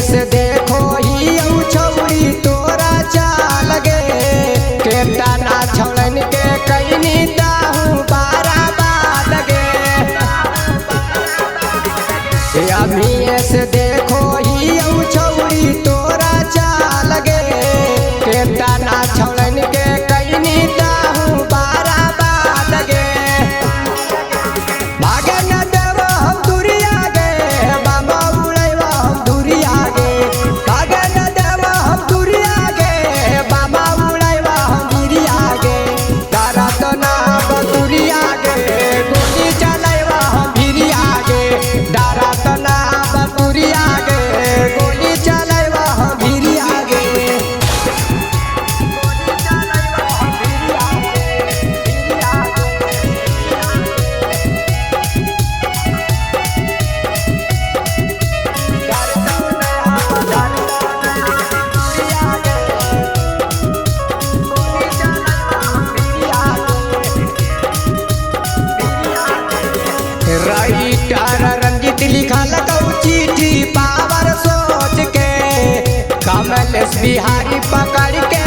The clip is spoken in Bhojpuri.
से देखो ही छौरी तोरा चाल गे केटा ना छौड़न के कैनी ताहू बारा बात गे अभी से देखो ही छौरी तोरा चाल गे केटा ना छौड़न के कैनी ताहू बारा बात गे भागे न देव हम दूरिया गे बाबा उड़ैब हम दूरिया गे भागे न देव हम दूरिया गे बाबा उड़ैब हम गिरिया गे तारा तो ना बतुरिया गे गोली चलैब हम भिरिया गे तारा तो ना बतुरिया गे गोली चलैब हम भिरिया गे राइटर रंजित लिखल चिट्ठी पावर सोच के कमलेश बिहारी पकड़ के